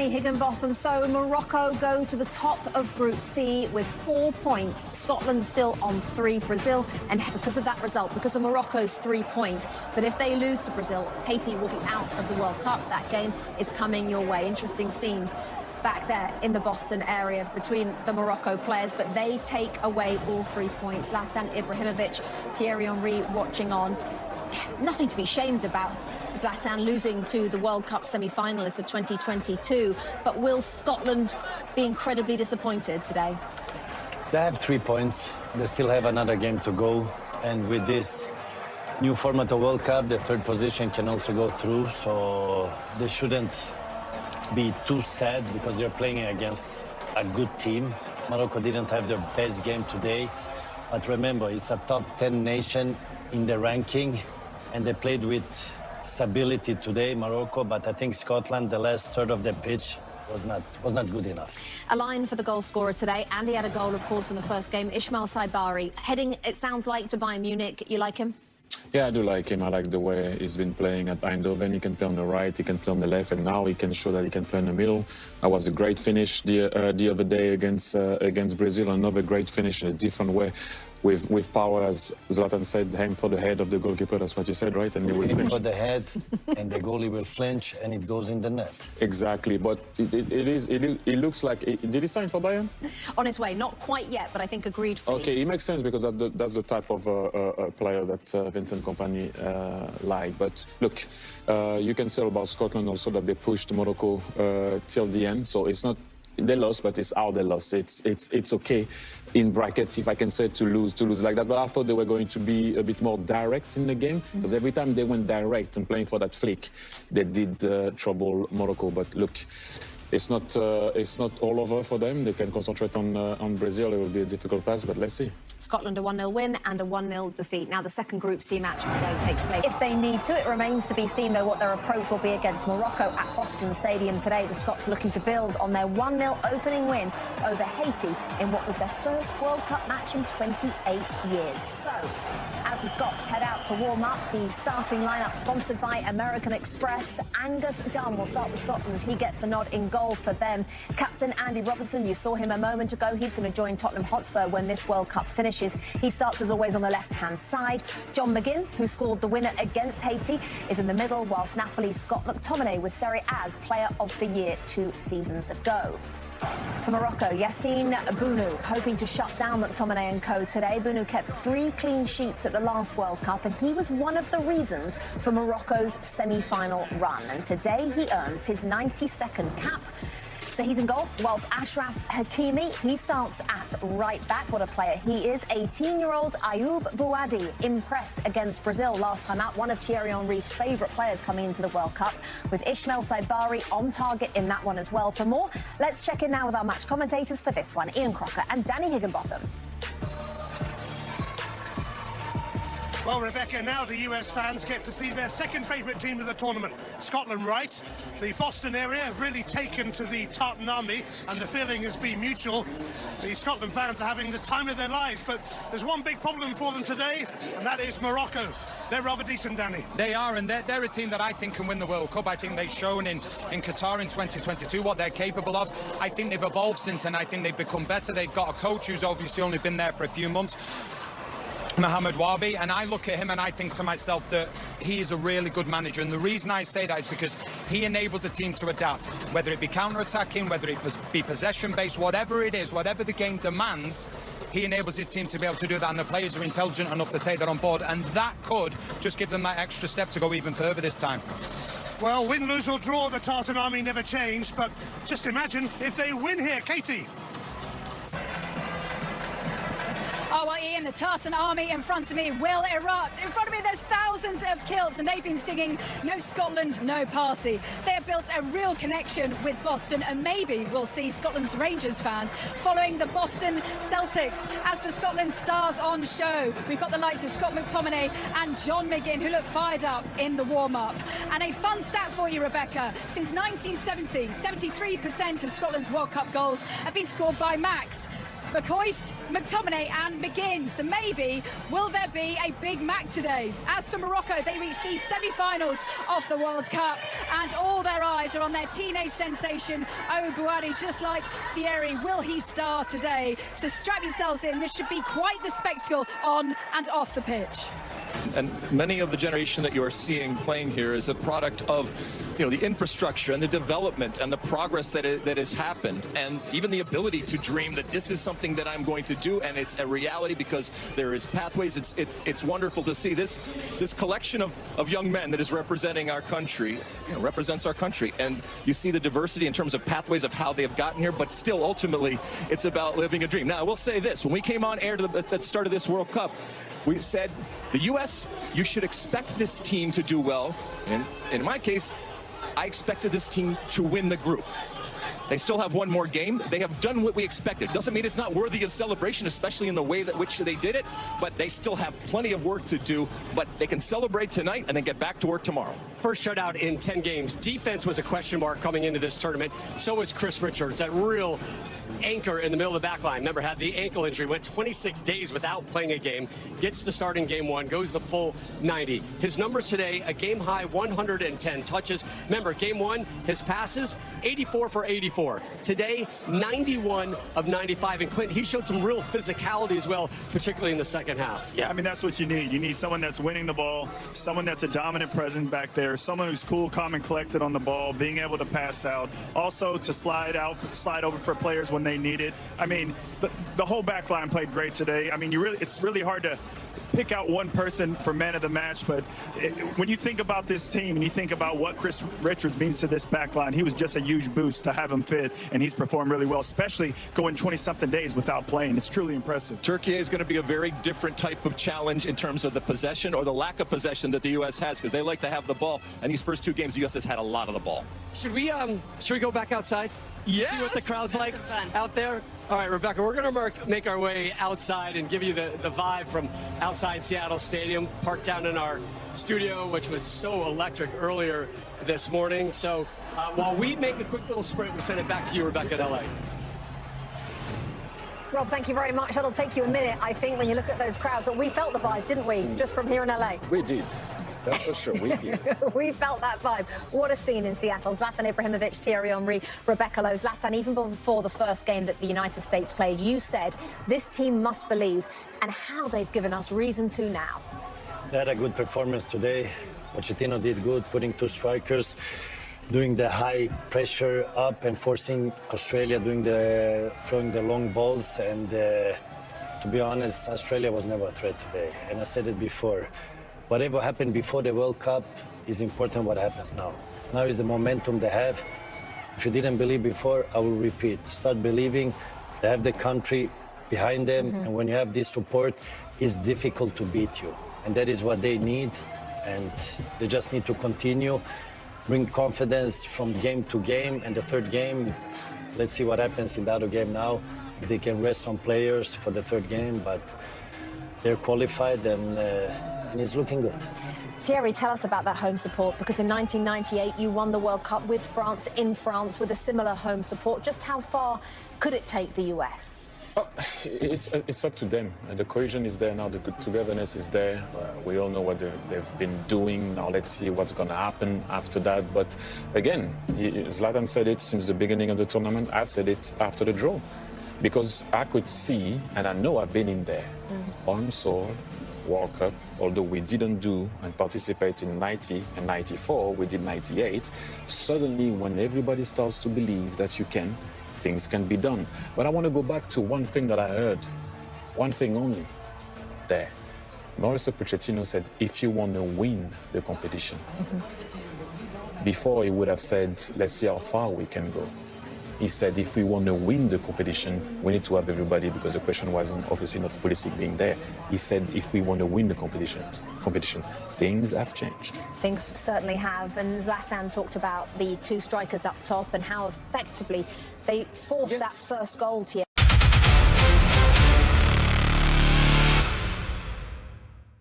Danny Higginbotham. So Morocco go to the top of Group C with 4 points. Scotland still on 3. Brazil, and because of that result, because of Morocco's 3 points, that if they lose to Brazil, Haiti will be out of the World Cup. That game is coming your way. Interesting scenes back there in the Boston area between the Morocco players, but they take away all 3 points. Zlatan Ibrahimovic, Thierry Henry watching on. Nothing to be shamed about. Zlatan losing to the World Cup semi-finalists of 2022, but will Scotland be incredibly disappointed today? They have 3 points. They still have another game to go, and with this new format of World Cup, the third position can also go through, so they shouldn't be too sad because they're playing against a good team. Morocco didn't have their best game today, but remember, it's a top 10 nation in the ranking, and they played with stability today, Morocco, but I think Scotland, the last third of the pitch, was not good enough. A line for the goal scorer today. Andy had a goal, of course, in the first game. Ismael Saibari, heading, it sounds like, to Bayern Munich. You like him? Yeah, I do like him. I like the way he's been playing at Eindhoven. He can play on the right, he can play on the left, and now he can show that he can play in the middle. That was a great finish the other day against Brazil. Another great finish in a different way, with power, as Zlatan said, aim for the head of the goalkeeper. That's what you said, right? And he will aim for the head, and the goalie will flinch, and it goes in the net. Exactly, but it looks like. Did he sign for Bayern? On its way, not quite yet, but I think agreed for. Okay, it makes sense because that's the type of player that Vincent Kompany like. But look, you can say about Scotland also that they pushed Morocco till the end, so it's not. They lost, but it's how they lost. It's okay, in brackets, if I can say, to lose like that. But I thought they were going to be a bit more direct in the game, because every time they went direct and playing for that flick, they did trouble Morocco. But look, it's not all over for them. They can concentrate on Brazil. It will be a difficult pass, but let's see. Scotland a 1-0 win and a 1-0 defeat. Now the second Group C match today takes place. If they need to, it remains to be seen, though, what their approach will be against Morocco at Boston Stadium today. The Scots looking to build on their 1-0 opening win over Haiti in what was their first World Cup match in 28 years. So, as the Scots head out to warm up, the starting lineup sponsored by American Express. Angus Gunn will start with Scotland. He gets the nod in goal for them. Captain Andy Robertson, you saw him a moment ago. He's going to join Tottenham Hotspur when this World Cup finishes. He starts, as always, on the left-hand side. John McGinn, who scored the winner against Haiti, is in the middle, whilst Napoli's Scott McTominay was Serie A's Player of the Year 2 seasons ago. For Morocco, Yassine Bounou hoping to shut down McTominay and co today. Bounou kept 3 clean sheets at the last World Cup, and he was one of the reasons for Morocco's semi-final run. And today he earns his 92nd cap. So he's in goal, whilst Ashraf Hakimi, he starts at right back. What a player he is. 18-year-old Ayoub Bouadi impressed against Brazil last time out. One of Thierry Henry's favourite players coming into the World Cup, with Ismael Saibari on target in that one as well. For more, let's check in now with our match commentators for this one, Ian Crocker and Danny Higginbotham. Well, Rebecca, now the US fans get to see their second favourite team of the tournament, Scotland, right? The Boston area have really taken to the Tartan Army, and the feeling has been mutual. The Scotland fans are having the time of their lives, but there's one big problem for them today, and that is Morocco. They're rather decent, Danny. They are, and they're a team that I think can win the World Cup. I think they've shown in Qatar in 2022 what they're capable of. I think they've evolved since, and I think they've become better. They've got a coach who's obviously only been there for a few months, Mohamed Wabi, and I look at him and I think to myself that he is a really good manager, and the reason I say that is because he enables a team to adapt, whether it be counter-attacking, whether it be possession-based, whatever it is, whatever the game demands, he enables his team to be able to do that, and the players are intelligent enough to take that on board, and that could just give them that extra step to go even further this time. Well, win, lose or draw, the Tartan Army never changed, but just imagine if they win here, Katie. Oh, well, Ian, the Tartan Army in front of me will erupt. In front of me, there's thousands of kilts, and they've been singing "No Scotland, No Party." They have built a real connection with Boston, and maybe we'll see Scotland's Rangers fans following the Boston Celtics. As for Scotland's stars on show, we've got the likes of Scott McTominay and John McGinn, who look fired up in the warm-up. And a fun stat for you, Rebecca. Since 1970, 73% of Scotland's World Cup goals have been scored by Max. McCoist, McTominay and McGinn. So maybe, will there be a Big Mac today? As for Morocco, they reached the semi-finals of the World Cup and all their eyes are on their teenage sensation, Oud Bouhaddi, just like Thierry. Will he star today? So strap yourselves in. This should be quite the spectacle on and off the pitch. And many of the generation that you are seeing playing here is a product of, the infrastructure and the development and the progress that has happened, and even the ability to dream that this is something that I'm going to do, and it's a reality because there is pathways. It's wonderful to see this collection of young men that is representing our country, represents our country, and you see the diversity in terms of pathways of how they have gotten here, but still ultimately it's about living a dream. Now I will say this: when we came on air at the start of this World Cup, we said the U.S., you should expect this team to do well, and in my case, I expected this team to win the group. They still have one more game. They have done what we expected. Doesn't mean it's not worthy of celebration, especially in the way that which they did it, but they still have plenty of work to do, but they can celebrate tonight and then get back to work tomorrow. First shutout in 10 games. Defense was a question mark coming into this tournament. So was Chris Richards, that real anchor in the middle of the back line. Remember, had the ankle injury, went 26 days without playing a game, gets the start in game one, goes the full 90. His numbers today, a game high 110 touches. Remember, game one, his passes, 84 for 84. Today, 91 of 95. And Clint, he showed some real physicality as well, particularly in the second half. Yeah, I mean, that's what you need. You need someone that's winning the ball, someone that's a dominant presence back there, someone who's cool, calm, and collected on the ball, being able to pass out, also to slide over for players when they need it. I mean, the whole back line played great today. I mean, it's really hard to pick out one person for man of the match, but when you think about this team and you think about what Chris Richards means to this back line, he was just a huge boost to have him fit, and he's performed really well, especially going 20-something days without playing. It's truly impressive. Turkey is going to be a very different type of challenge in terms of the possession or the lack of possession that the U.S. has, because they like to have the ball, and these first two games the U.S. has had a lot of the ball. Should we go back outside? Yes. See what the crowd's like out there? All right, Rebecca, we're going to make our way outside and give you the vibe from outside Seattle Stadium, parked down in our studio, which was so electric earlier this morning. So while we make a quick little sprint, we'll send it back to you, Rebecca, in LA. Rob, thank you very much. That'll take you a minute, I think, when you look at those crowds. But we felt the vibe, didn't we, just from here in LA? We did. That's for sure, we did. We felt that vibe. What a scene in Seattle. Zlatan Ibrahimovic, Thierry Henry, Rebecca Lowe. Zlatan, even before the first game that the United States played, you said this team must believe, and how they've given us reason to now. They had a good performance today. Pochettino did good, putting two strikers, doing the high pressure up and forcing Australia throwing the long balls. And to be honest, Australia was never a threat today. And I said it before. Whatever happened before the World Cup is important what happens now. Now is the momentum they have. If you didn't believe before, I will repeat. Start believing. They have the country behind them. And when you have this support, it's difficult to beat you. And that is what they need. And they just need to continue, bring confidence from game to game. And the third game, let's see what happens in the other game now. If they can rest some players for the third game, but they're qualified and it's looking good. Thierry, tell us about that home support, because in 1998 you won the World Cup with France in France with a similar home support. Just how far could it take the US? Oh, it's up to them. The cohesion is there now, the togetherness is there. We all know what they've been doing. Now let's see what's going to happen after that. But again, Zlatan said it since the beginning of the tournament. I said it after the draw. Because I could see, and I know I've been in there, arm sore, World Cup, although we didn't do and participate in 90 and 94, we did 98. Suddenly, when everybody starts to believe that you can, things can be done. But I want to go back to one thing that I heard, one thing only, there. Mauricio Pochettino said, if you want to win the competition. Before he would have said, let's see how far we can go. He said, if we want to win the competition, we need to have everybody, because the question wasn't obviously not Pulisic being there. He said, if we want to win the competition, things have changed. Things certainly have. And Zlatan talked about the two strikers up top and how effectively they forced that first goal, Thierry.